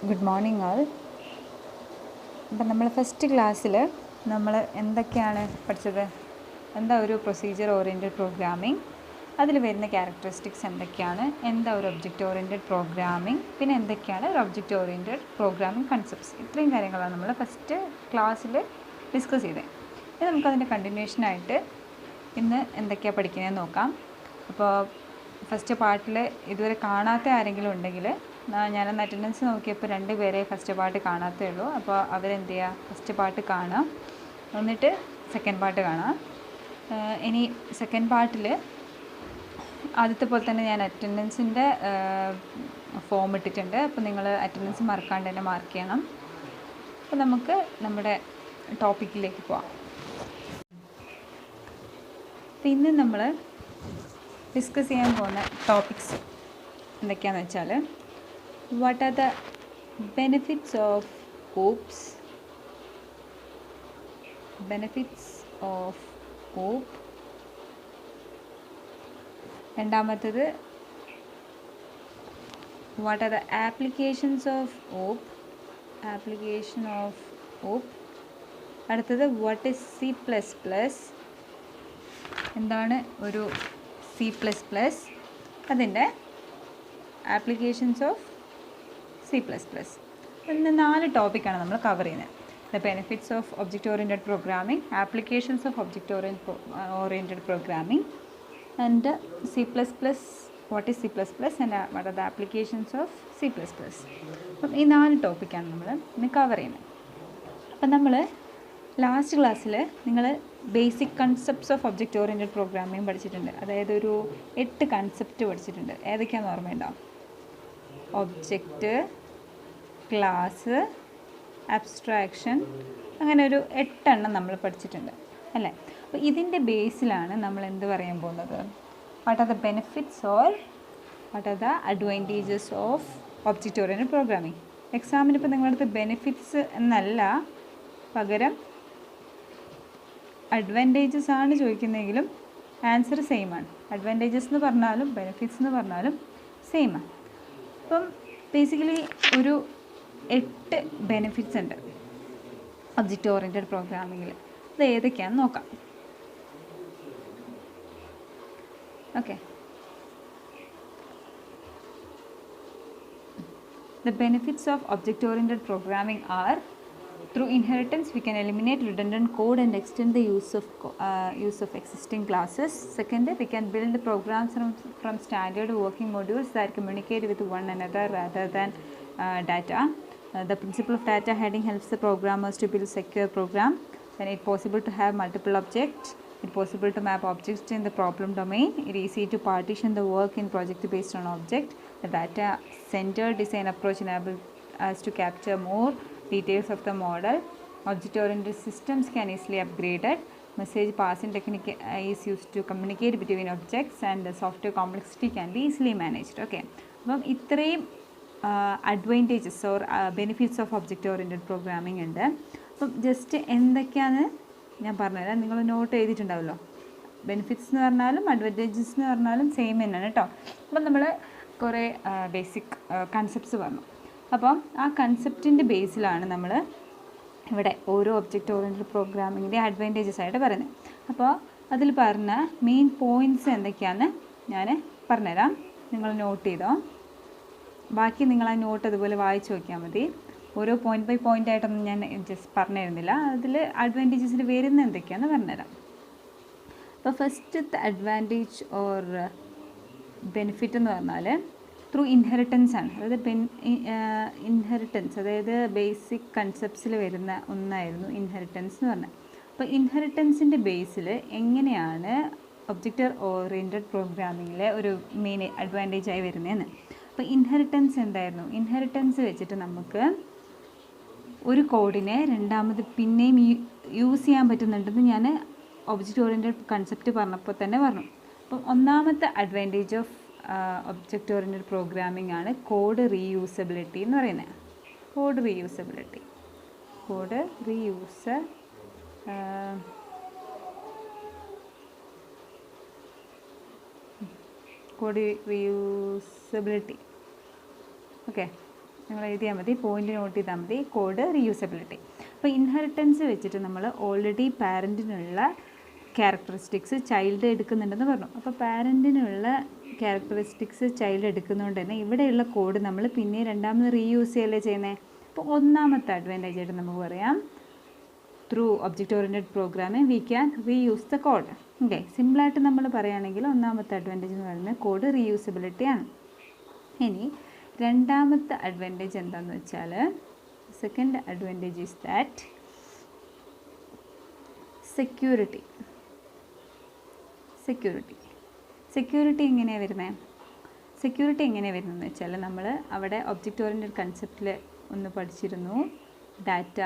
Good morning ആൾ. അപ്പം നമ്മൾ first ക്ലാസ്സിൽ നമ്മൾ എന്തൊക്കെയാണ് പഠിച്ചത്? എന്താ ഒരു പ്രൊസീജിയർ ഓറിയൻറ്റഡ് പ്രോഗ്രാമിംഗ്, അതിൽ വരുന്ന ക്യാരക്ടറിസ്റ്റിക്സ് എന്തൊക്കെയാണ്, എന്താ ഒരു ഒബ്ജക്റ്റ് ഓറിയൻറ്റഡ് പ്രോഗ്രാമിംഗ്, പിന്നെ എന്തൊക്കെയാണ് ഒരു ഒബ്ജക്റ്റ് ഓറിയൻറ്റഡ് പ്രോഗ്രാമിംഗ് കൺസെപ്റ്റ്സ്. ഇത്രയും കാര്യങ്ങളാണ് നമ്മൾ ഫസ്റ്റ് ക്ലാസ്സിൽ ഡിസ്കസ് ചെയ്തത്. ഇനി നമുക്കതിൻ്റെ കണ്ടിന്യൂഷനായിട്ട് ഇന്ന് എന്തൊക്കെയാണ് പഠിക്കുന്നതെന്ന് നോക്കാം. അപ്പോൾ ഫസ്റ്റ് പാർട്ടിൽ ഇതുവരെ കാണാത്ത ആരെങ്കിലും ഉണ്ടെങ്കിൽ, ഞാനൊന്ന് അറ്റൻഡൻസ് നോക്കിയപ്പോൾ 2 പേരെ ഫസ്റ്റ് പാർട്ട് കാണാത്തേ ഉള്ളൂ. അപ്പോൾ അവരെന്ത് ചെയ്യുക, ഫസ്റ്റ് പാർട്ട് കാണുക, എന്നിട്ട് സെക്കൻഡ് പാർട്ട് കാണുക. ഇനി സെക്കൻഡ് പാർട്ടിൽ ആദ്യത്തെ പോലെ തന്നെ ഞാൻ അറ്റൻഡൻസിൻ്റെ ഫോം ഇട്ടിട്ടുണ്ട്. അപ്പോൾ നിങ്ങൾ അറ്റൻഡൻസ് മറക്കാണ്ട് തന്നെ മാർക്ക് ചെയ്യണം. അപ്പോൾ നമുക്ക് നമ്മുടെ ടോപ്പിക്കിലേക്ക് പോവാം. ഇന്ന് നമ്മൾ ഡിസ്കസ് ചെയ്യാൻ പോകുന്ന ടോപ്പിക്സ് എന്തൊക്കെയാണെന്ന് വെച്ചാൽ, what are the benefits of OOPs, രണ്ടാമത്തത് what are the applications of OOP, അടുത്തത് വാട്ട് ഈസ് C++, എന്താണ് ഒരു C++, അതിൻ്റെ ആപ്ലിക്കേഷൻസ് ഓഫ് C++. ഇന്ന് 4 ടോപ്പിക്കാണ് നമ്മൾ കവർ ചെയ്യുന്നത്. The benefits of object oriented programming, applications of object oriented programming, and C++, what is C++, and what are the applications of C++. അപ്പം ഈ 4 ടോപ്പിക്കാണ് നമ്മൾ ഇന്ന് കവർ ചെയ്യുന്നത്. അപ്പം നമ്മൾ ലാസ്റ്റ് ക്ലാസ്സിൽ നിങ്ങൾ basic concepts of object oriented programming പഠിച്ചിട്ടുണ്ട്. അതായത് ഒരു 8 കൺസെപ്റ്റ് പഠിച്ചിട്ടുണ്ട്. ഏതൊക്കെയാണെന്ന് ഓർമ്മയുണ്ടോ? ഒബ്ജക്റ്റ്, ക്ലാസ്, അബ്സ്ട്രാക്ഷൻ, അങ്ങനെ ഒരു 8 എണ്ണം നമ്മൾ പഠിച്ചിട്ടുണ്ട് അല്ലേ? അപ്പോൾ ഇതിൻ്റെ ബേസിലാണ് നമ്മൾ എന്ത് പറയാൻ പോകുന്നത്? What are the benefits or what are the advantages of object oriented programming. എക്സാമിന് ഇപ്പോൾ നിങ്ങളടുത്ത് ബെനിഫിറ്റ്സ് എന്നല്ല, പകരം അഡ്വാൻറ്റേജസ് ആണ് ചോദിക്കുന്നതെങ്കിലും ആൻസർ സെയിമാണ്. അഡ്വാൻറ്റേജസ് എന്ന് പറഞ്ഞാലും ബെനിഫിറ്റ്സ് എന്ന് പറഞ്ഞാലും സെയിമാണ്. അപ്പം ബേസിക്കലി ഒരു 8 ബെനിഫിറ്റ്സ് ഉണ്ട് ഒബ്ജക്റ്റ് ഓറിയൻറ്റഡ് പ്രോഗ്രാമിങ്ങിൽ. അത് ഏതൊക്കെയാണെന്ന് നോക്കാം. Okay, the benefits of object-oriented programming are: through inheritance, we can eliminate redundant code and extend the use of existing classes. Second, we can build programs from standard working modules that communicate with one another rather than data. The principle of data heading helps the programmers to build secure program. Then it's possible to have multiple objects. It's possible to map objects in the problem domain. It's easy to partition the work in project based on object. The data-centered design approach enables us to capture more details of the model. Object-oriented systems can easily upgraded. Message passing technique is used to communicate between objects, and the software complexity can be easily managed. Okay, അപ്പം ഇത്രയും advantages or benefits of object oriented programming ഉണ്ട്. അപ്പം just എന്തൊക്കെയാണ് ഞാൻ പറഞ്ഞുതരാം. നിങ്ങൾ not ചെയ്തിട്ടുണ്ടാവുമല്ലോ. Benefits എന്ന് പറഞ്ഞാലും അഡ്വാൻറ്റേജസ് എന്ന് പറഞ്ഞാലും സെയിം തന്നെയാണ് കേട്ടോ. അപ്പം നമ്മൾ കുറേ ബേസിക് കൺസെപ്റ്റ്സ് പറഞ്ഞു. അപ്പം ആ കൺസെപ്റ്റിൻ്റെ ബേസിലാണ് നമ്മൾ ഇവിടെ ഓരോ ഒബ്ജക്റ്റ് ഓറിയൻറ്റഡ് പ്രോഗ്രാമിങ്ങിൻ്റെ അഡ്വാൻറ്റേജസ് ആയിട്ട് പറയുന്നത്. അപ്പോൾ അതിൽ പറഞ്ഞ മെയിൻ പോയിൻറ്റ്സ് എന്തൊക്കെയാണെന്ന് ഞാൻ പറഞ്ഞുതരാം. നിങ്ങൾ നോട്ട് ചെയ്തോ. ബാക്കി നിങ്ങൾ ആ നോട്ട് അതുപോലെ വായിച്ച് നോക്കിയാൽ മതി. ഓരോ പോയിൻ്റ് ബൈ പോയിൻ്റ് ആയിട്ടൊന്നും ഞാൻ ജസ്റ്റ് പറഞ്ഞു തരുന്നില്ല. അതിൽ അഡ്വാൻറ്റേജസിൽ വരുന്ന എന്തൊക്കെയാണെന്ന് പറഞ്ഞുതരാം. അപ്പോൾ ഫസ്റ്റത്തെ അഡ്വാൻറ്റേജ് ഓർ ബെനിഫിറ്റ് എന്ന് പറഞ്ഞാൽ ത്രൂ ഇൻഹെറിറ്റൻസ് ആണ്. അതായത് ഇൻഹെറിറ്റൻസ്, അതായത് ബേസിക് കൺസെപ്റ്റ്സിൽ വരുന്ന ഒന്നായിരുന്നു ഇൻഹെറിറ്റൻസ് എന്ന് പറഞ്ഞാൽ. അപ്പോൾ ഇൻഹെറിറ്റൻസിൻ്റെ ബേസിൽ എങ്ങനെയാണ് ഒബ്ജക്റ്റ് ഓറിയൻറ്റഡ് പ്രോഗ്രാമിങ്ങിലെ ഒരു മെയിൻ അഡ്വാൻറ്റേജ് ആയി വരുന്നതെന്ന്. അപ്പോൾ ഇൻഹെറിറ്റൻസ് എന്തായിരുന്നു? ഇൻഹെറിറ്റൻസ് വെച്ചിട്ട് നമുക്ക് ഒരു കോഡിനെ രണ്ടാമത് പിന്നെയും യൂസ് ചെയ്യാൻ പറ്റുന്നുണ്ടെന്ന് ഞാൻ ഒബ്ജക്റ്റ് ഓറിയൻറ്റഡ് കൺസെപ്റ്റ് പറഞ്ഞപ്പോൾ തന്നെ പറഞ്ഞു. അപ്പം ഒന്നാമത്തെ advantage of object oriented programming ആണ് കോഡ് റീയൂസബിലിറ്റി എന്ന് പറയുന്നത്. Code reusability code reusability. Okay, നിങ്ങൾ എഴുതിയാൽ മതി, പോയിന്റ് നോട്ട് ചെയ്താൽ മതി. Code reusability. അപ്പോൾ ഇൻഹെറിറ്റൻസ് വെച്ചിട്ട് നമ്മൾ ഓൾറെഡി പാരൻറ്റിനുള്ള ക്യാരക്ടറിസ്റ്റിക്സ് ചൈൽഡ് എടുക്കുന്നുണ്ടെന്ന് പറഞ്ഞു. അപ്പോൾ പാരൻറ്റിനുള്ള ക്യാരക്ടറിസ്റ്റിക്സ് ചൈൽഡ് എടുക്കുന്നതുകൊണ്ട് തന്നെ ഇവിടെയുള്ള കോഡ് നമ്മൾ പിന്നെ രണ്ടാമത് റീയൂസ് ചെയ്യല്ലേ ചെയ്യുന്നത്. അപ്പോൾ ഒന്നാമത്തെ അഡ്വാൻറ്റേജ് ആയിട്ട് നമുക്ക് പറയാം, through object oriented programming we can reuse the code. Okay, സിമ്പിളായിട്ട് നമ്മൾ പറയുകയാണെങ്കിൽ ഒന്നാമത്തെ അഡ്വാൻറ്റേജ് എന്ന് പറയുന്നത് കോഡ് റീയൂസബിലിറ്റി ആണ്. ഇനി രണ്ടാമത്തെ അഡ്വാൻറ്റേജ് എന്താണെന്ന് വെച്ചാൽ, second advantage is that security. എങ്ങനെയാണ് വരുന്നത്? സെക്യൂരിറ്റി എങ്ങനെയാണ് വരുന്നതെന്ന് വെച്ചാൽ, നമ്മൾ അവിടെ ഒബ്ജക്റ്റ് ഓറിയൻറ്റഡ് കൺസെപ്റ്റിൽ ഒന്ന് പഠിച്ചിരുന്നു, ഡാറ്റ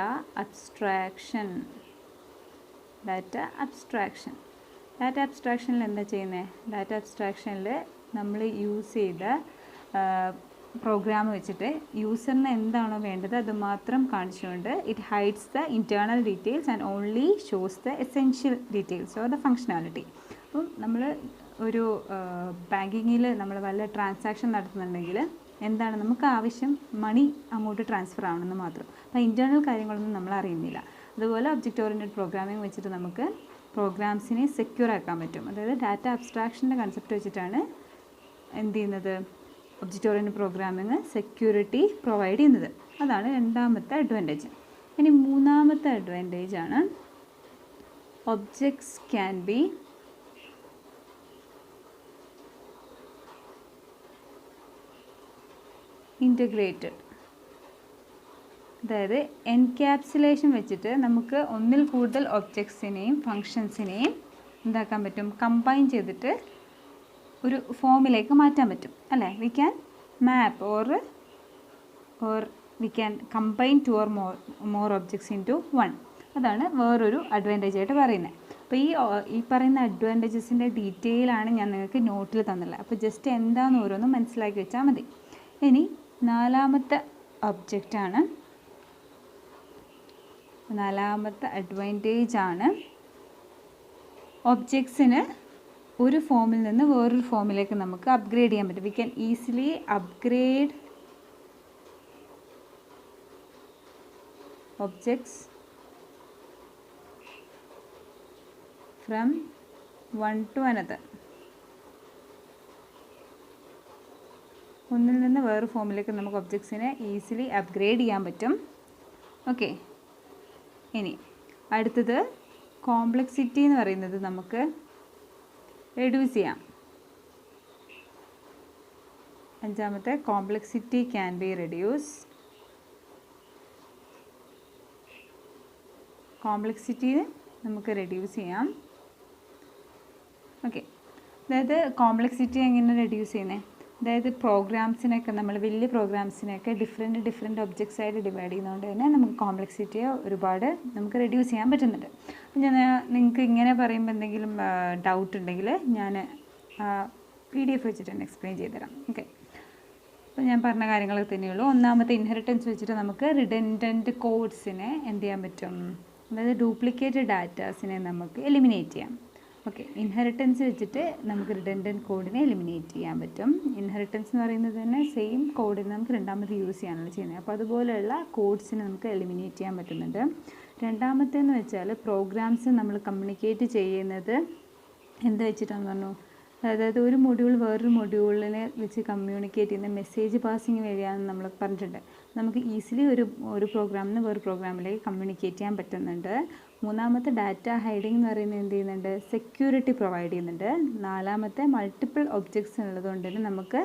അബ്സ്ട്രാക്ഷനിൽ എന്താ ചെയ്യുന്നത്? ഡാറ്റ അബ്സ്ട്രാക്ഷനിൽ നമ്മൾ യൂസ് ചെയ്ത പ്രോഗ്രാം വെച്ചിട്ട് യൂസറിന് എന്താണോ വേണ്ടത് അത് മാത്രം കാണിച്ചുകൊണ്ട് it hides the internal details and only shows the essential details or the functionality. അപ്പം നമ്മൾ ഒരു ബാങ്കിങ്ങിൽ നമ്മൾ വല്ല ട്രാൻസാക്ഷൻ നടത്തുന്നുണ്ടെങ്കിൽ എന്താണ് നമുക്ക് ആവശ്യം? മണി അങ്ങോട്ട് ട്രാൻസ്ഫർ ആവണമെന്ന് മാത്രം. അപ്പോൾ ഇൻറ്റേർണൽ കാര്യങ്ങളൊന്നും നമ്മൾ അറിയുന്നില്ല. അതുപോലെ ഒബ്ജക്റ്റ് ഓറിയൻറ്റഡ് പ്രോഗ്രാമിംഗ് വെച്ചിട്ട് നമുക്ക് പ്രോഗ്രാംസിനെ സെക്യൂർ ആക്കാൻ പറ്റും. അതായത് ഡാറ്റ അബ്സ്ട്രാക്ഷൻ്റെ കൺസെപ്റ്റ് വെച്ചിട്ടാണ് എന്ത് ചെയ്യുന്നത്? Object oriented programming security provide ചെയ്യുന്നത്. അതാണ് രണ്ടാമത്തെ അഡ്വാൻറ്റേജ്. ഇനി മൂന്നാമത്തെ അഡ്വാൻറ്റേജ് ആണ് ഒബ്ജക്ട്സ് ക്യാൻ ബി ഇൻ്റഗ്രേറ്റഡ്. അതായത് എൻക്യാപ്സുലേഷൻ വെച്ചിട്ട് നമുക്ക് ഒന്നിൽ കൂടുതൽ ഒബ്ജക്ട്സിനെയും ഫങ്ഷൻസിനെയും എന്താക്കാൻ പറ്റും? കമ്പൈൻ ചെയ്തിട്ട് ഒരു ഫോമിലേക്ക് മാറ്റാൻ പറ്റും അല്ലേ? We can map or we can combine 2 or more objects into 1. അതാണ് വേറൊരു അഡ്വാൻറ്റേജ് ആയിട്ട് പറയുന്നത്. അപ്പോൾ ഈ പറയുന്ന അഡ്വാൻറ്റേജസിൻ്റെ ഡീറ്റെയിലാണ് ഞാൻ നിങ്ങൾക്ക് നോട്ടിൽ തന്നുള്ളത്. അപ്പോൾ ജസ്റ്റ് എന്താണെന്ന് ഓരോന്നും മനസ്സിലാക്കി വെച്ചാൽ മതി. ഇനി നാലാമത്തെ അഡ്വാൻറ്റേജ് ആണ് ഒബ്ജക്ട്സിന് ഒരു ഫോമിൽ നിന്ന് വേറൊരു ഫോമിലേക്ക് നമുക്ക് അപ്ഗ്രേഡ് ചെയ്യാൻ പറ്റും. We can easily upgrade objects from one two another. ഒന്നിൽ നിന്ന് വേറെ ഫോമിലേക്ക് നമുക്ക് ഒബ്ജക്ട്സിനെ ഈസിലി അപ്ഗ്രേഡ് ചെയ്യാൻ പറ്റും. ഓക്കെ, ഇനി അടുത്തത് കോംപ്ലക്സിറ്റി എന്ന് പറയുന്നത് നമുക്ക് റെഡ്യൂസ് ചെയ്യാം. അഞ്ചാമത്തെ complexity can be reduce. Complexity നമുക്ക് റെഡ്യൂസ് ചെയ്യാം. ഓക്കെ, അതായത് കോംപ്ലക്സിറ്റി എങ്ങനെ റെഡ്യൂസ് ചെയ്യുന്നത്? അതായത് പ്രോഗ്രാംസിനൊക്കെ നമ്മൾ വലിയ പ്രോഗ്രാംസിനെയൊക്കെ ഡിഫറെൻറ്റ് ഒബ്ജക്ട്സ് ആയിട്ട് ഡിവൈഡ് ചെയ്യുന്നതുകൊണ്ട് തന്നെ നമുക്ക് കോംപ്ലക്സിറ്റിയെ ഒരുപാട് നമുക്ക് റെഡ്യൂസ് ചെയ്യാൻ പറ്റുന്നുണ്ട്. അപ്പം ഞാൻ നിങ്ങൾക്ക് ഇങ്ങനെ പറയുമ്പോൾ എന്തെങ്കിലും ഡൗട്ട് ഉണ്ടെങ്കിൽ ഞാൻ PDF വെച്ചിട്ട് തന്നെ എക്സ്പ്ലെയിൻ ചെയ്തുതരാം. ഓക്കെ, അപ്പോൾ ഞാൻ പറഞ്ഞ കാര്യങ്ങളൊക്കെ തന്നെയുള്ളൂ. ഒന്നാമത്തെ ഇൻഹെറിറ്റൻസ് വെച്ചിട്ട് നമുക്ക് റിഡൻഡൻറ്റ് കോഡ്സിനെ എന്ത് ചെയ്യാൻ പറ്റും? അതായത് ഡ്യൂപ്ലിക്കേറ്റ് ഡാറ്റാസിനെ നമുക്ക് എലിമിനേറ്റ് ചെയ്യാം. ഓക്കെ, ഇൻഹെറിറ്റൻസ് വെച്ചിട്ട് നമുക്ക് റിഡൻഡൻറ്റ് കോഡിനെ എലിമിനേറ്റ് ചെയ്യാൻ പറ്റും. ഇൻഹെറിറ്റൻസ് എന്ന് പറയുന്നത് തന്നെ സെയിം കോഡിന് നമുക്ക് രണ്ടാമത് യൂസ് ചെയ്യാനാണ് ചെയ്യുന്നത്. അപ്പോൾ അതുപോലെയുള്ള കോഡ്സിനെ നമുക്ക് എലിമിനേറ്റ് ചെയ്യാൻ പറ്റുന്നുണ്ട്. രണ്ടാമത്തേന്ന് വെച്ചാൽ പ്രോഗ്രാംസ് നമ്മൾ കമ്മ്യൂണിക്കേറ്റ് ചെയ്യുന്നത് എന്താ വെച്ചിട്ടാണെന്ന് പറഞ്ഞു? അതായത് ഒരു മൊഡ്യൂൾ വേറൊരു മൊഡ്യൂളിനെ വെച്ച് കമ്മ്യൂണിക്കേറ്റ് ചെയ്യുന്ന മെസ്സേജ് പാസിങ് വഴിയാണെന്ന് നമ്മൾ പറഞ്ഞിട്ടുണ്ട്. നമുക്ക് ഈസിലി ഒരു പ്രോഗ്രാമിൽ നിന്ന് വേറെ പ്രോഗ്രാമിലേക്ക് കമ്മ്യൂണിക്കേറ്റ് ചെയ്യാൻ പറ്റുന്നുണ്ട്. മൂന്നാമത്തെ ഡാറ്റ ഹൈഡിങ് എന്ന് പറയുന്നത് എന്ത് ചെയ്യുന്നുണ്ട്? സെക്യൂരിറ്റി പ്രൊവൈഡ് ചെയ്യുന്നുണ്ട്. നാലാമത്തെ മൾട്ടിപ്പിൾ ഒബ്ജക്ട്സ് ഉള്ളതുകൊണ്ട് തന്നെ നമുക്ക്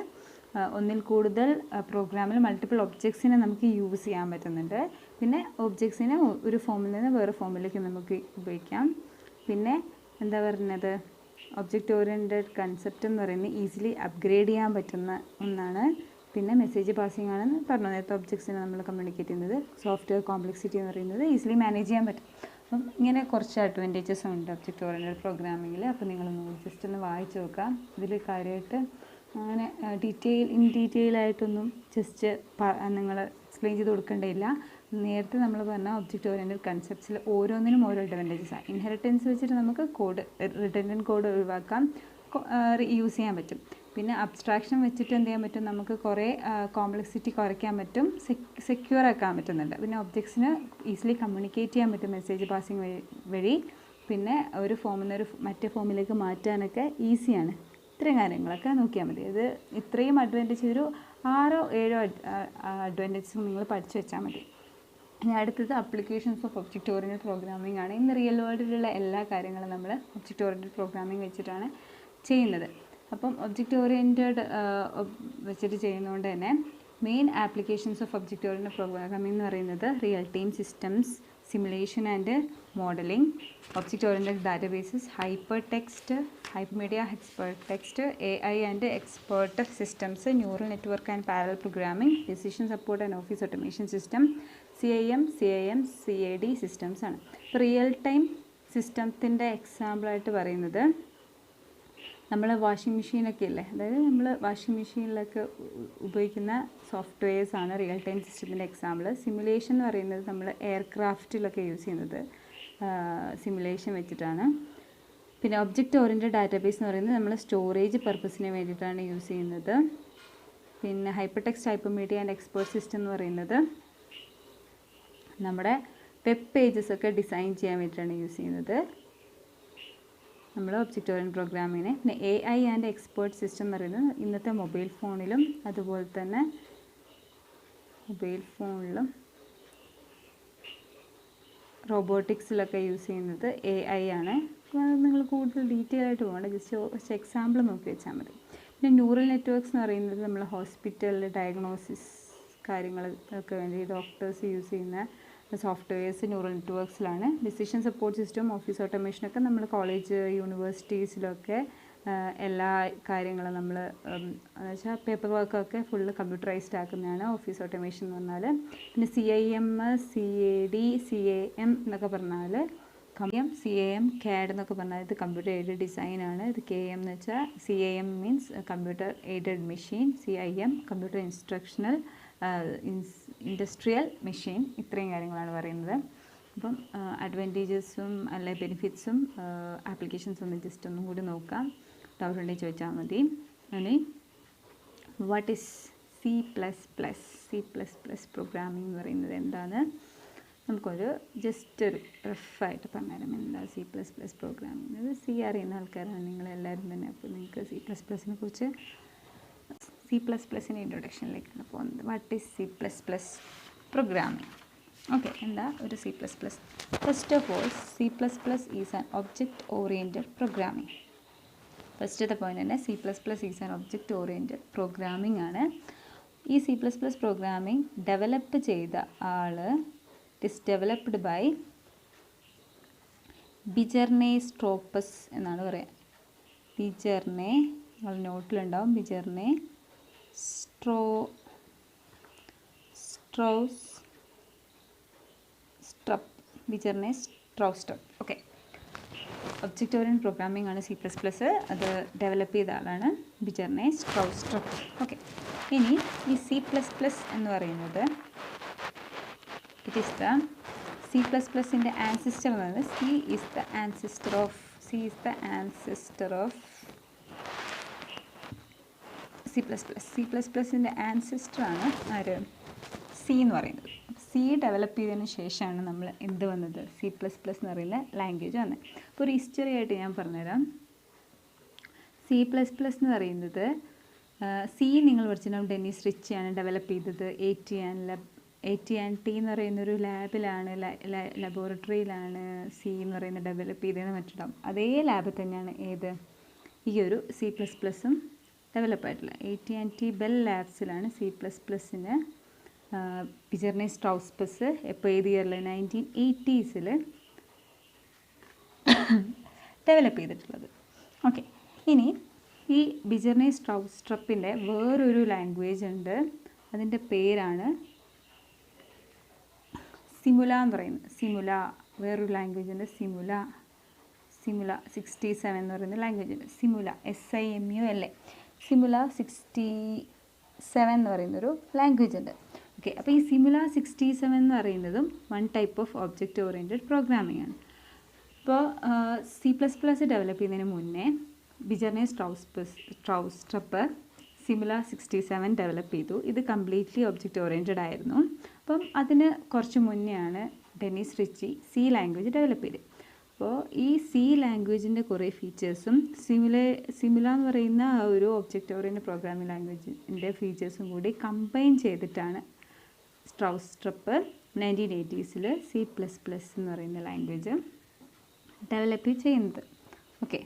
ഒന്നിൽ കൂടുതൽ പ്രോഗ്രാമിൽ മൾട്ടിപ്പിൾ ഒബ്ജക്ട്സിനെ നമുക്ക് യൂസ് ചെയ്യാൻ പറ്റുന്നുണ്ട്. പിന്നെ ഒബ്ജക്ട്സിനെ ഒരു ഫോമിൽ നിന്ന് വേറെ ഫോമിലേക്ക് നമുക്ക് ഉപയോഗിക്കാം. പിന്നെ എന്താ പറയുന്നത്? ഒബ്ജക്റ്റ് ഓറിയൻറ്റഡ് കൺസെപ്റ്റ് എന്ന് പറയുന്നത് ഈസിലി അപ്ഗ്രേഡ് ചെയ്യാൻ പറ്റുന്ന ഒന്നാണ്. പിന്നെ മെസ്സേജ് പാസിംഗ് ആണെന്ന് പറഞ്ഞു. നേരത്തെ ഒബ്ജക്ട്സിനെ നമ്മൾ കമ്മ്യൂണിക്കേറ്റ് ചെയ്യുന്നത്. സോഫ്റ്റ്വെയർ കോംപ്ലക്സിറ്റി എന്ന് പറയുന്നത് ഈസിലി മാനേജ് ചെയ്യാൻ പറ്റും. അപ്പം ഇങ്ങനെ കുറച്ച് അഡ്വാൻറ്റേജസ് ഉണ്ട് ഒബ്ജക്റ്റ് ഓറിയൻറ്റഡ് പ്രോഗ്രാമിങ്ങിൽ. അപ്പോൾ നിങ്ങളൊന്ന് ജസ്റ്റ് ഒന്ന് വായിച്ച് നോക്കാം. ഇതിൽ കാര്യമായിട്ട് അങ്ങനെ ഡീറ്റെയിൽ ആയിട്ടൊന്നും ജസ്റ്റ് നിങ്ങൾ എക്സ്പ്ലെയിൻ ചെയ്ത് കൊടുക്കേണ്ടതില്ല. നേരത്തെ നമ്മൾ പറഞ്ഞ ഒബ്ജക്റ്റ് ഓറിയൻറ്റഡ് കൺസെപ്റ്റ്സിൽ ഓരോന്നിനും ഓരോ അഡ്വാൻറ്റേജസാണ്. ഇൻഹെറിറ്റൻസ് വെച്ചിട്ട് നമുക്ക് റിഡൻഡൻറ്റ് കോഡ് ഒഴിവാക്കാം, യൂസ് ചെയ്യാൻ പറ്റും. പിന്നെ അബ്സ്ട്രാക്ഷൻ വെച്ചിട്ട് എന്ത് ചെയ്യാൻ പറ്റും, നമുക്ക് കുറേ കോംപ്ലക്സിറ്റി കുറയ്ക്കാൻ പറ്റും, സെക്യൂർ ആക്കാൻ പറ്റുന്നുണ്ട്. പിന്നെ ഒബ്ജക്ട്സിന് ഈസിലി കമ്മ്യൂണിക്കേറ്റ് ചെയ്യാൻ പറ്റും മെസ്സേജ് പാസിങ് വഴി. പിന്നെ ഒരു ഫോമിൽ നിന്ന് മറ്റേ ഫോമിലേക്ക് മാറ്റാനൊക്കെ ഈസിയാണ്. ഇത്രയും കാര്യങ്ങളൊക്കെ നോക്കിയാൽ മതി. ഇത് ഇത്രയും അഡ്വാൻറ്റേജ്, ഒരു 6-7 അഡ്വാൻറ്റേജസ് നിങ്ങൾ പഠിച്ചു വെച്ചാൽ മതി. ഇനി അടുത്തത് applications of object oriented programming ആണ്. ഇന്ന് റിയൽ വേൾഡിലുള്ള എല്ലാ കാര്യങ്ങളും നമ്മൾ ഒബ്ജക്റ്റ് ഓറിയൻറ്റഡ് പ്രോഗ്രാമിംഗ് വെച്ചിട്ടാണ് ചെയ്യുന്നത്. അപ്പം ഒബ്ജക്റ്റ് ഓറിയൻറ്റഡ് വെച്ചിട്ട് ചെയ്യുന്നതുകൊണ്ട് തന്നെ main applications of object oriented programming എന്ന് പറയുന്നത് real time systems, simulation and modelling, object oriented databases, hyper text, hypermedia expert text, AI and expert systems, neural network and parallel programming, decision support and office automation system, CIM, CAD systems ആണ്. Real time സിസ്റ്റത്തിൻ്റെ എക്സാമ്പിളായിട്ട് പറയുന്നത് നമ്മൾ washing മെഷീനൊക്കെ ഇല്ലേ, അതായത് നമ്മൾ washing മെഷീനിലൊക്കെ ഉപയോഗിക്കുന്ന സോഫ്റ്റ്വെയർസാണ് റിയൽ ടൈം സിസ്റ്റത്തിൻ്റെ എക്സാമ്പിൾ. സിമുലേഷൻ എന്ന് പറയുന്നത് നമ്മൾ എയർക്രാഫ്റ്റിലൊക്കെ യൂസ് ചെയ്യുന്നത് സിമുലേഷൻ വെച്ചിട്ടാണ്. പിന്നെ ഒബ്ജക്റ്റ് ഓറിയൻറ്റഡ് ഡാറ്റാബേസ് എന്ന് പറയുന്നത് നമ്മൾ സ്റ്റോറേജ് പർപ്പസിന് വേണ്ടിയിട്ടാണ് യൂസ് ചെയ്യുന്നത്. പിന്നെ hyper text, hypermedia and expert system എന്ന് പറയുന്നത് നമ്മുടെ വെബ് പേജസൊക്കെ ഡിസൈൻ ചെയ്യാൻ വേണ്ടിയിട്ടാണ് യൂസ് ചെയ്യുന്നത് നമ്മൾ ഒബ്ജക്റ്റ് ഓറിയൻറ്റഡ് പ്രോഗ്രാമിങ്ങിനെ. പിന്നെ AI ആൻഡ് എക്സ്പേർട്ട് സിസ്റ്റം എന്ന് പറയുന്നത് ഇന്നത്തെ മൊബൈൽ ഫോണിലും അതുപോലെ തന്നെ റോബോട്ടിക്സിലൊക്കെ യൂസ് ചെയ്യുന്നത് AI ആണ്. നിങ്ങൾ കൂടുതൽ ഡീറ്റെയിൽ ആയിട്ട് പോകണ്ട, ജസ്റ്റ് എക്സാമ്പിൾ നോക്കി വെച്ചാൽ മതി. പിന്നെ ന്യൂറൽ നെറ്റ്വർക്ക്സ് എന്ന് പറയുന്നത് നമ്മൾ ഹോസ്പിറ്റലിൽ ഡയഗ്നോസിസ് കാര്യങ്ങളൊക്കെ വേണ്ടി ഡോക്ടേഴ്സ് യൂസ് ചെയ്യുന്ന സോഫ്റ്റ്വെയർസ് ന്യൂറൽ നെറ്റ്വർക്ക്സിലാണ്. ഡിസിഷൻ സപ്പോർട്ട് സിസ്റ്റം, ഓഫീസ് ഓട്ടോമേഷനൊക്കെ നമ്മൾ കോളേജ് യൂണിവേഴ്സിറ്റീസിലൊക്കെ എല്ലാ കാര്യങ്ങളും നമ്മൾ എന്ന് വെച്ചാൽ പേപ്പർ വർക്കൊക്കെ ഫുള്ള് കമ്പ്യൂട്ടറൈസ്ഡ് ആക്കുന്നതാണ് ഓഫീസ് ഓട്ടോമേഷൻ എന്ന് പറഞ്ഞാൽ. പിന്നെ CIM, CAD, CAM എന്നൊക്കെ പറഞ്ഞാൽ CAM, CAD എന്നൊക്കെ പറഞ്ഞാൽ ഇത് കമ്പ്യൂട്ടർ എയ്ഡഡ് ഡിസൈനാണ്. ഇത് KM എന്ന് വെച്ചാൽ CAM means computer aided machine, CIM computer industrial machine. ഇത്രയും കാര്യങ്ങളാണ് പറയുന്നത്. അപ്പം അഡ്വാൻറ്റേജസും അല്ലെ ബെനിഫിറ്റ്സും ആപ്ലിക്കേഷൻസും ഒന്ന് ജസ്റ്റ് ഒന്നും കൂടി നോക്കാം, ഡൗട്ട് ഉണ്ടെങ്കിൽ ചോദിച്ചാൽ മതി. ഇനി what is C++? C++ programming എന്ന് പറയുന്നത് എന്താണ്, നമുക്കൊരു ജസ്റ്റ് ഒരു റഫായിട്ട് പറഞ്ഞുതരാം. എന്താ C++ പ്രോഗ്രാമിംഗ്? C അറിയുന്ന ആൾക്കാരാണ് നിങ്ങളെല്ലാവരും തന്നെ. അപ്പോൾ നിങ്ങൾക്ക് C++നെ കുറിച്ച് C++ൻ്റെ ഇൻട്രൊഡക്ഷനിലേക്കാണ് പോകുന്നത്. What is C++ programming? Okay, എന്താ ഒരു C++? First of all C++ is an object oriented programming. ഫസ്റ്റത്തെ പോയിന്റ് തന്നെ C++ is an object oriented programming ആണ്. ഈ C++ പ്രോഗ്രാമിംഗ് ഡെവലപ്പ് ചെയ്ത ആൾ ഇറ്റ് ഈസ് ഡെവലപ്ഡ് ബൈ ബിജർനെ സ്ട്രോപ്പസ് എന്നാണ് പറയുക. ബിജർനെ, നിങ്ങൾ നോട്ടിലുണ്ടാവും, ബിജർനെ സ്ട്രൗസ്ട്രപ്പ്. ഓക്കെ, ഒബ്ജക്റ്റ് ഓറിയൻറ്റഡ് പ്രോഗ്രാമിംഗ് ആണ് C++. അത് ഡെവലപ്പ് ചെയ്ത ആളാണ് ബിജർനെ സ്ട്രൗസ്ട്രപ്പ്. ഓക്കെ, ഇനി ഈ C++ എന്ന് പറയുന്നത് ഇറ്റ് ഈസ് ദ C++ൻ്റെ ആൻസിസ്റ്റർ എന്ന് പറയുന്നത് C is the ancestor of C++ൻ്റെ ആൻസിസ്റ്ററാണ് ആര്? C എന്ന് പറയുന്നത്. C ഡെവലപ്പ് ചെയ്തതിന് ശേഷമാണ് നമ്മൾ എന്ത് വന്നത്, C++ എന്ന് പറയുന്ന ലാംഗ്വേജ് വന്നത്. അപ്പോൾ ഒരു ഹിസ്റ്ററി ആയിട്ട് ഞാൻ പറഞ്ഞുതരാം. C++ എന്ന് പറയുന്നത് C നിങ്ങൾ പഠിച്ചിട്ടുണ്ടാവും, ഡെന്നിസ് റിച്ച് ആണ് ഡെവലപ്പ് ചെയ്തത്. AT&T എന്ന് പറയുന്നൊരു ലാബിലാണ്, ലബോറട്ടറിയിലാണ് C എന്ന് പറയുന്നത് ഡെവലപ്പ് ചെയ്തതെന്ന് പറ്റിയിട്ടുണ്ടാവും. അതേ ലാബിൽ തന്നെയാണ് ഏത് ഈ ഒരു C++ഉം ഡെവലപ്പായിട്ടുള്ള. AT&T ബെൽ ലാബ്സിലാണ് C++ന് ബിജർനെ സ്ട്രൗസ്പസ് എപ്പോൾ ഏത് ഇയറിൽ 1980s ഡെവലപ്പ് ചെയ്തിട്ടുള്ളത്. ഓക്കെ, ഇനി ഈ ബിജർനെ സ്ട്രൗസ്ട്രപ്പിൻ്റെ വേറൊരു ലാംഗ്വേജ് ഉണ്ട്, അതിൻ്റെ പേരാണ് സിമുല എന്ന് പറയുന്നത്. സിമുല, വേറൊരു ലാംഗ്വേജ് ഉണ്ട് സിമുല 67 എന്ന് പറയുന്ന ലാംഗ്വേജ് ഉണ്ട്. സിമുല SIMULA, സിമുല 67 എന്ന് പറയുന്നൊരു ലാംഗ്വേജ് ഉണ്ട്. ഓക്കെ, അപ്പോൾ ഈ സിമുല 67 എന്ന് പറയുന്നതും one type of object oriented programming ആണ്. അപ്പോൾ C++ ഡെവലപ്പ് ചെയ്യുന്നതിന് മുന്നേ ബിജർനെ സ്ട്രൗസ്ട്രപ്പർ സിമുല 67 ഡെവലപ്പ് ചെയ്തു. ഇത് കംപ്ലീറ്റ്ലി ഒബ്ജക്റ്റ് ഓറിയൻറ്റഡ് ആയിരുന്നു. അപ്പം അതിന് കുറച്ച് മുന്നെയാണ് Dennis Ritchie C language develop ചെയ്തത്. അപ്പോൾ ഈ സി ലാംഗ്വേജിൻ്റെ കുറേ ഫീച്ചേഴ്സും സിമുല എന്ന് പറയുന്ന ഒരു ഒബ്ജക്റ്റ് ഓറിയൻറ്റഡ് പ്രോഗ്രാമിംഗ് ലാംഗ്വേജിൻ്റെ ഫീച്ചേഴ്സും കൂടി കമ്പൈൻ ചെയ്തിട്ടാണ് സ്ട്രൗസ്ട്രപ്പർ 1980s C++ എന്ന് പറയുന്ന ലാംഗ്വേജ് ഡെവലപ്പ് ചെയ്യുന്നത്. ഓക്കെ,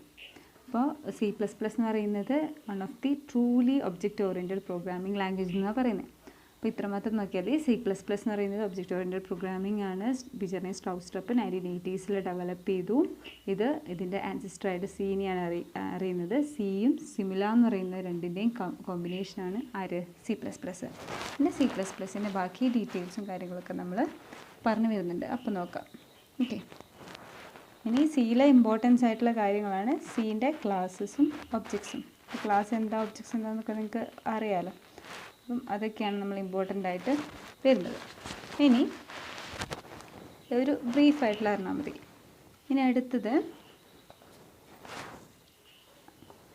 അപ്പോൾ C++ എന്ന് പറയുന്നത് one of the truly object oriented programming language എന്നാണ് പറയുന്നത്. അപ്പോൾ ഇത്രമാത്രം നോക്കിയാൽ C++ എന്ന് പറയുന്നത് ഒബ്ജക്റ്റ് ഓറിയൻറ്റഡ് പ്രോഗ്രാമിംഗ് ആണ്. ബിജർനെ സ്ട്രൗസ്ട്രപ്പർ 1980s ഡെവലപ്പ് ചെയ്തു. ഇതിൻ്റെ ആൻസിസ്റ്ററായിട്ട് സീനെയാണ് അറിയുന്നത്. സിയും സിമുല എന്ന് പറയുന്ന രണ്ടിൻ്റെയും കോമ്പിനേഷനാണ് ആര് C++. പിന്നെ C++ൻ്റെ ബാക്കി ഡീറ്റെയിൽസും കാര്യങ്ങളൊക്കെ നമ്മൾ പറഞ്ഞു വരുന്നുണ്ട്, അപ്പോൾ നോക്കാം. ഓക്കെ, ഇനി സിയിലെ ഇമ്പോർട്ടൻസ് ആയിട്ടുള്ള കാര്യങ്ങളാണ് സീൻ്റെ ക്ലാസ്സസും ഒബ്ജക്ട്സും. ക്ലാസ് എന്താ, ഒബ്ജക്ട്സ് എന്താണെന്നൊക്കെ നിങ്ങൾക്ക് അറിയാമല്ലോ. അപ്പം അതൊക്കെയാണ് നമ്മൾ ഇമ്പോർട്ടൻ്റ് ആയിട്ട് വരുന്നത്. ഇനി ഒരു ബ്രീഫായിട്ടുള്ള അറിഞ്ഞാൽ മതി. ഇനി അടുത്തത്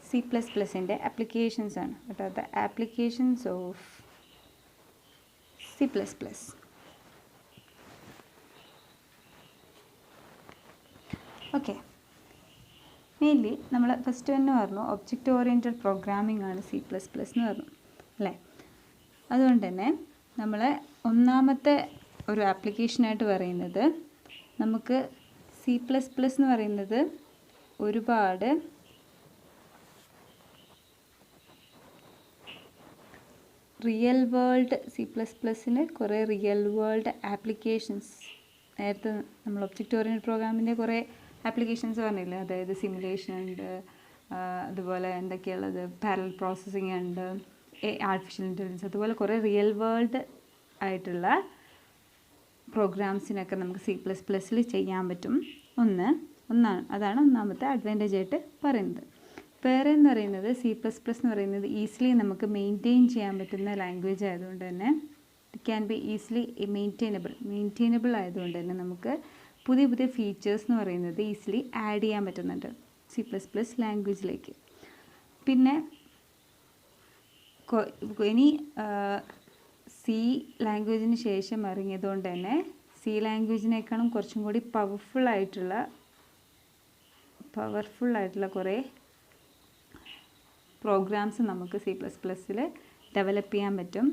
C++ൻ്റെ ആപ്ലിക്കേഷൻസ് ആണ്. കേട്ടോ, the applications of C++. Okay, mainly നമ്മൾ ഫസ്റ്റ് തന്നെ പറഞ്ഞു ഒബ്ജക്റ്റ് ഓറിയൻറ്റഡ് പ്രോഗ്രാമിംഗ് ആണ് C++ എന്ന് പറഞ്ഞു അല്ലേ. അതുകൊണ്ട് തന്നെ നമ്മൾ ഒന്നാമത്തെ ഒരു ആപ്ലിക്കേഷനായിട്ട് പറയുന്നത് നമുക്ക് C++ എന്ന് പറയുന്നത് ഒരുപാട് റിയൽ വേൾഡ് C++ന് കുറേ റിയൽ വേൾഡ് ആപ്ലിക്കേഷൻസ്, നേരത്തെ നമ്മൾ ഒബ്ജക്റ്റ് ഓറിയൻറ്റഡ് പ്രോഗ്രാമിൻ്റെ കുറേ ആപ്ലിക്കേഷൻസ് പറഞ്ഞില്ലേ, അതായത് സിമുലേഷൻ ഉണ്ട്, അതുപോലെ എന്തൊക്കെയുള്ളത് പാരലൽ പ്രോസസ്സിംഗ് ഉണ്ട്, ആർട്ടിഫിഷ്യൽ ഇൻ്റലിജൻസ്, അതുപോലെ കുറേ റിയൽ വേൾഡ് ആയിട്ടുള്ള പ്രോഗ്രാംസിനൊക്കെ നമുക്ക് C++ൽ ചെയ്യാൻ പറ്റും. അതാണ് ഒന്നാമത്തെ അഡ്വാൻറ്റേജ് ആയിട്ട് പറയുന്നത്. വേറെ എന്ന് പറയുന്നത് C++ എന്ന് പറയുന്നത് ഈസിലി നമുക്ക് മെയിൻറ്റെയിൻ ചെയ്യാൻ പറ്റുന്ന ലാംഗ്വേജ് ആയതുകൊണ്ട് തന്നെ ഇറ്റ് ക്യാൻ ബി ഈസിലി മെയിൻറ്റെയിനബിൾ ആയതുകൊണ്ട് തന്നെ നമുക്ക് പുതിയ പുതിയ ഫീച്ചേഴ്സ് എന്ന് പറയുന്നത് ഈസിലി ആഡ് ചെയ്യാൻ പറ്റുന്നുണ്ട് C++ ലാംഗ്വേജിലേക്ക്. പിന്നെ ഇനി സി ലാംഗ്വേജിന് ശേഷം ഇറങ്ങിയതുകൊണ്ട് തന്നെ സി ലാംഗ്വേജിനേക്കാളും കുറച്ചും കൂടി പവർഫുൾ ആയിട്ടുള്ള കുറേ പ്രോഗ്രാംസ് നമുക്ക് C++ൽ ഡെവലപ്പ് ചെയ്യാൻ പറ്റും.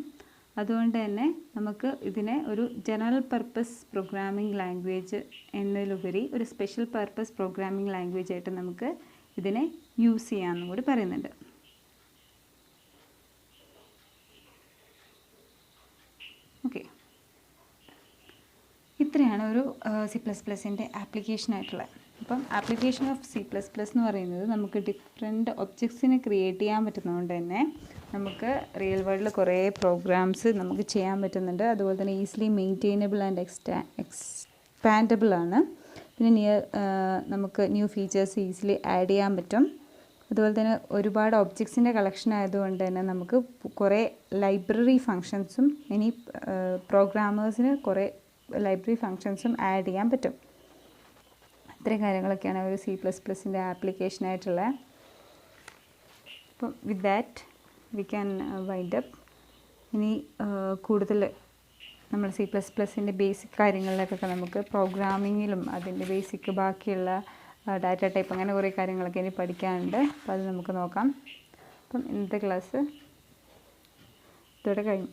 അതുകൊണ്ട് തന്നെ നമുക്ക് ഇതിനെ ഒരു ജനറൽ പർപ്പസ് പ്രോഗ്രാമിംഗ് ലാംഗ്വേജ് എന്നതിലുപരി ഒരു സ്പെഷ്യൽ പർപ്പസ് പ്രോഗ്രാമിംഗ് ലാംഗ്വേജ് ആയിട്ട് നമുക്ക് ഇതിനെ യൂസ് ചെയ്യാമെന്നും കൂടി പറയുന്നുണ്ട്. ഓക്കെ, ഇത്രയാണ് ഒരു C++ൻ്റെ ആപ്ലിക്കേഷനായിട്ടുള്ളത്. അപ്പം ആപ്ലിക്കേഷൻ ഓഫ് C++ എന്ന് പറയുന്നത് നമുക്ക് ഡിഫറെൻറ്റ് ഒബ്ജക്ട്സിനെ ക്രിയേറ്റ് ചെയ്യാൻ പറ്റുന്നതുകൊണ്ട് തന്നെ നമുക്ക് റിയൽ വേൾഡിൽ കുറേ പ്രോഗ്രാംസ് നമുക്ക് ചെയ്യാൻ പറ്റുന്നുണ്ട്. അതുപോലെ തന്നെ ഈസിലി മെയിൻറ്റെയിനബിൾ ആൻഡ് എക്സ്പാൻഡബിൾ ആണ്. പിന്നെ നമുക്ക് ന്യൂ ഫീച്ചേഴ്സ് ഈസിലി ആഡ് ചെയ്യാൻ പറ്റും. അതുപോലെ തന്നെ ഒരുപാട് ഒബ്ജക്ട്സിൻ്റെ കളക്ഷൻ ആയതുകൊണ്ട് തന്നെ നമുക്ക് കുറേ ലൈബ്രറി ഫങ്ഷൻസും ഇനി പ്രോഗ്രാമേഴ്സിന് കുറേ ലൈബ്രറി ഫങ്ഷൻസും ആഡ് ചെയ്യാൻ പറ്റും. ഇത്രയും കാര്യങ്ങളൊക്കെയാണ് ഒരു C++ൻ്റെ ആപ്ലിക്കേഷനായിട്ടുള്ളത്. അപ്പം with that we can wind up. ഇനി കൂടുതൽ നമ്മൾ C++ൻ്റെ ബേസിക് കാര്യങ്ങളിലേക്കൊക്കെ നമുക്ക് പ്രോഗ്രാമിങ്ങിലും അതിൻ്റെ ബേസിക് ബാക്കിയുള്ള ഡാറ്റ ടൈപ്പ് അങ്ങനെ കുറേ കാര്യങ്ങളൊക്കെ ഇനി പഠിക്കാനുണ്ട്. അപ്പോൾ അത് നമുക്ക് നോക്കാം. അപ്പം ഇന്നത്തെ ക്ലാസ് ഇതോടെ കഴിഞ്ഞു.